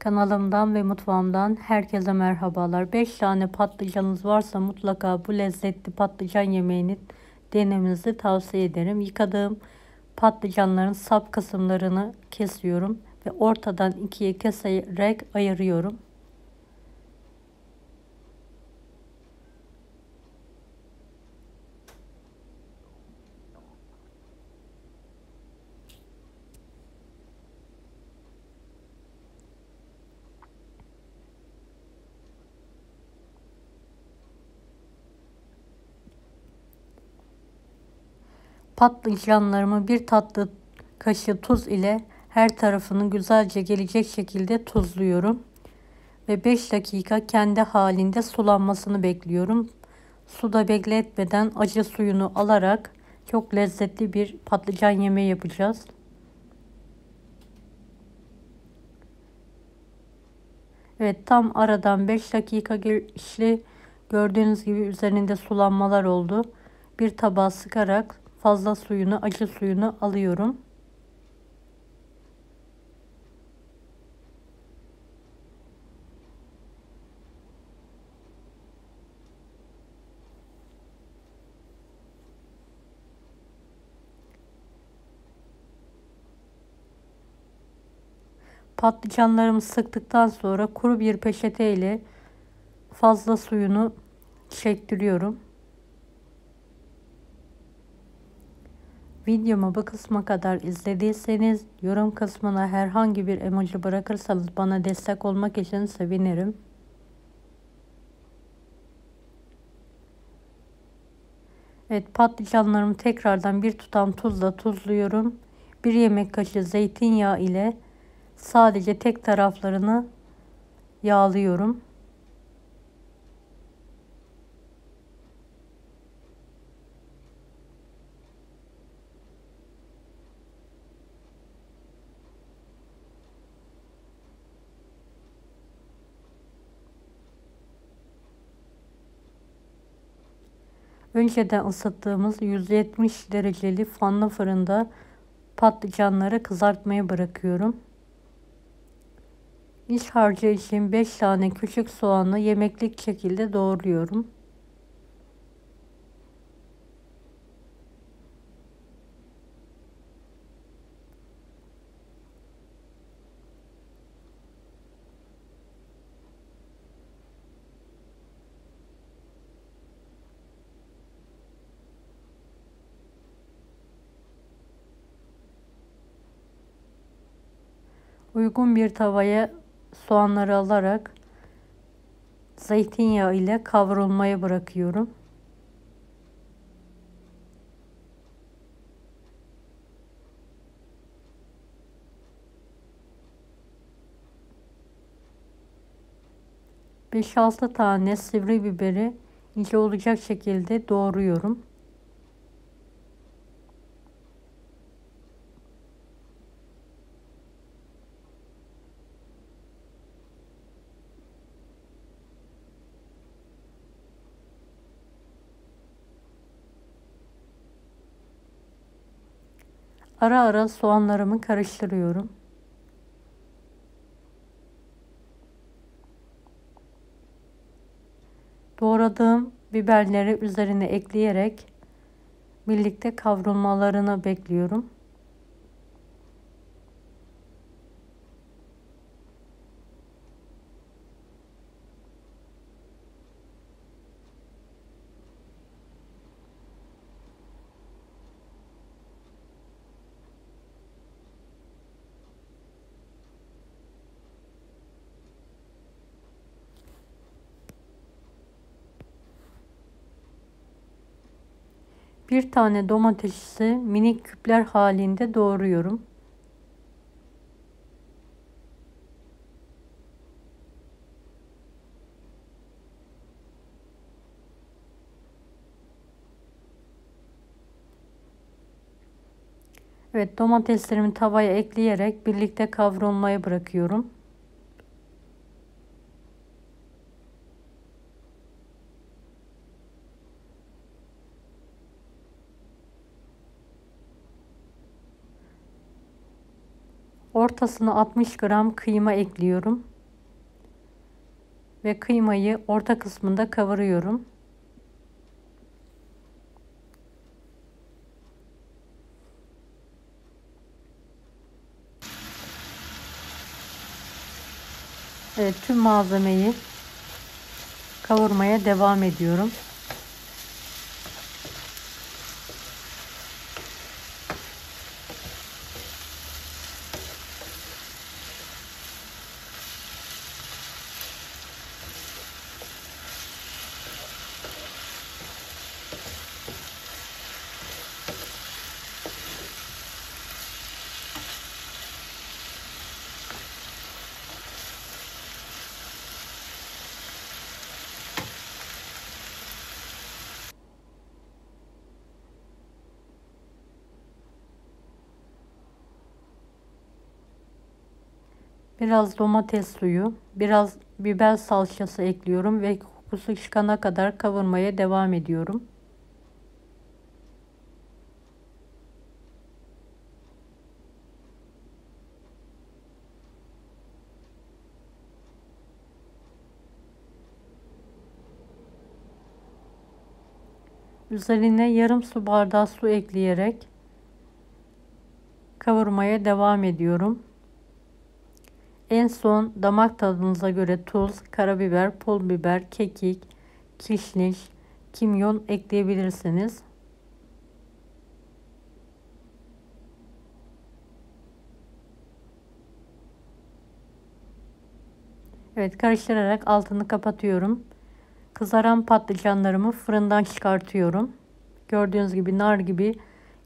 Kanalımdan ve mutfağımdan herkese merhabalar. 5 tane patlıcanınız varsa mutlaka bu lezzetli patlıcan yemeğini denemenizi tavsiye ederim. Yıkadığım patlıcanların sap kısımlarını kesiyorum ve ortadan ikiye keserek ayırıyorum. Patlıcanlarımı bir tatlı kaşığı tuz ile her tarafını güzelce gelecek şekilde tuzluyorum. Ve 5 dakika kendi halinde sulanmasını bekliyorum. Suda bekletmeden acı suyunu alarak çok lezzetli bir patlıcan yemeği yapacağız. Evet, tam aradan 5 dakika geçti. Gördüğünüz gibi üzerinde sulanmalar oldu. Bir tabağa sıkarak fazla suyunu, acı suyunu alıyorum. Patlıcanlarımı sıktıktan sonra kuru bir peçete ile fazla suyunu çektiriyorum. Videomu bu kısma kadar izlediyseniz yorum kısmına herhangi bir emoji bırakırsanız bana destek olmak için sevinirim. Evet, patlıcanlarımı tekrardan bir tutam tuzla tuzluyorum. Bir yemek kaşığı zeytinyağı ile sadece tek taraflarını yağlıyorum. Önceden ısıttığımız 170 dereceli fanlı fırında patlıcanları kızartmaya bırakıyorum. İç harcı için 5 tane küçük soğanı yemeklik şekilde doğruyorum. Uygun bir tavaya soğanları alarak zeytinyağı ile kavrulmaya bırakıyorum. Beş altı tane sivri biberi ince olacak şekilde doğruyorum. Ara ara soğanlarımı karıştırıyorum. Doğradığım biberleri üzerine ekleyerek birlikte kavrulmalarını bekliyorum. Bir tane domatesi minik küpler halinde doğruyorum. Evet, domateslerimi tavaya ekleyerek birlikte kavrulmaya bırakıyorum. Ortasına 60 gram kıyma ekliyorum. ve kıymayı orta kısmında kavuruyorum. Evet, tüm malzemeyi kavurmaya devam ediyorum. Biraz domates suyu, biraz biber salçası ekliyorum ve kokusu çıkana kadar kavurmaya devam ediyorum. Üzerine yarım su bardağı su ekleyerek kavurmaya devam ediyorum. En son damak tadınıza göre tuz, karabiber, pul biber, kekik, kişniş, kimyon ekleyebilirsiniz. Evet, karıştırarak altını kapatıyorum. Kızaran patlıcanlarımı fırından çıkartıyorum. Gördüğünüz gibi nar gibi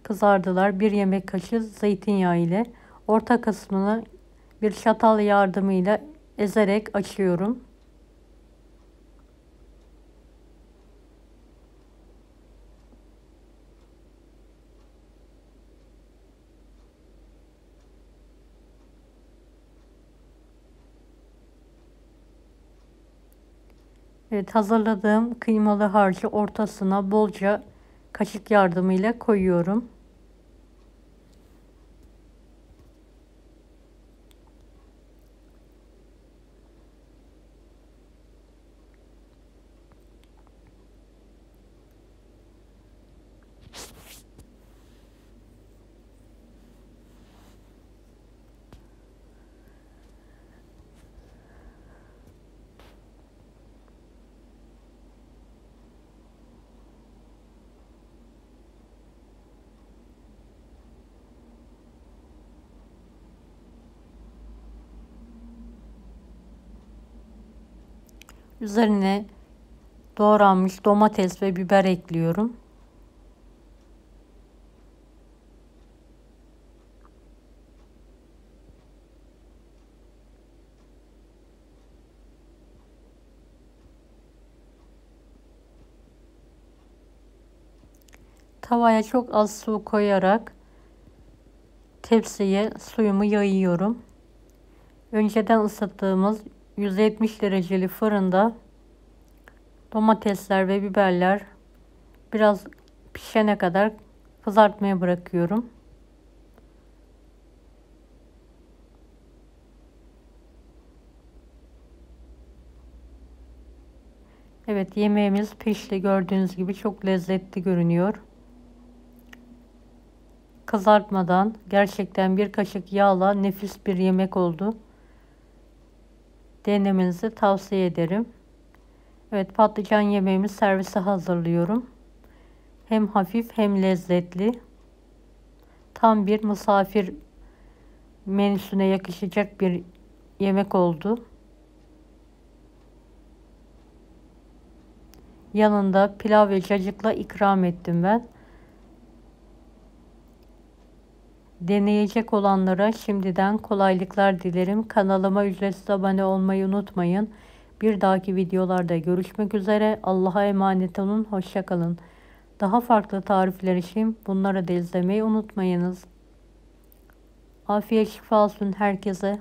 kızardılar. 1 yemek kaşığı zeytinyağı ile orta kısmını bir çatal yardımıyla ezerek açıyorum. Evet, hazırladığım kıymalı harcı ortasına bolca kaşık yardımıyla koyuyorum. Üzerine doğranmış domates ve biber ekliyorum. Tavaya çok az su koyarak tepsiye suyumu yayıyorum. Önceden ısıttığımız 170 dereceli fırında domatesler ve biberler biraz pişene kadar kızartmaya bırakıyorum. Evet, yemeğimiz pişti. Gördüğünüz gibi çok lezzetli görünüyor. Kızartmadan gerçekten bir kaşık yağla nefis bir yemek oldu. Denemenizi tavsiye ederim. Evet, patlıcan yemeğimi servise hazırlıyorum. Hem hafif hem lezzetli. Tam bir misafir menüsüne yakışacak bir yemek oldu. Yanında pilav ve cacıkla ikram ettim ben. Deneyecek olanlara şimdiden kolaylıklar dilerim. Kanalıma ücretsiz abone olmayı unutmayın. Bir dahaki videolarda görüşmek üzere. Allah'a emanet olun. Hoşça kalın. Daha farklı tarifler için bunları da izlemeyi unutmayınız. Afiyet şifa olsun herkese.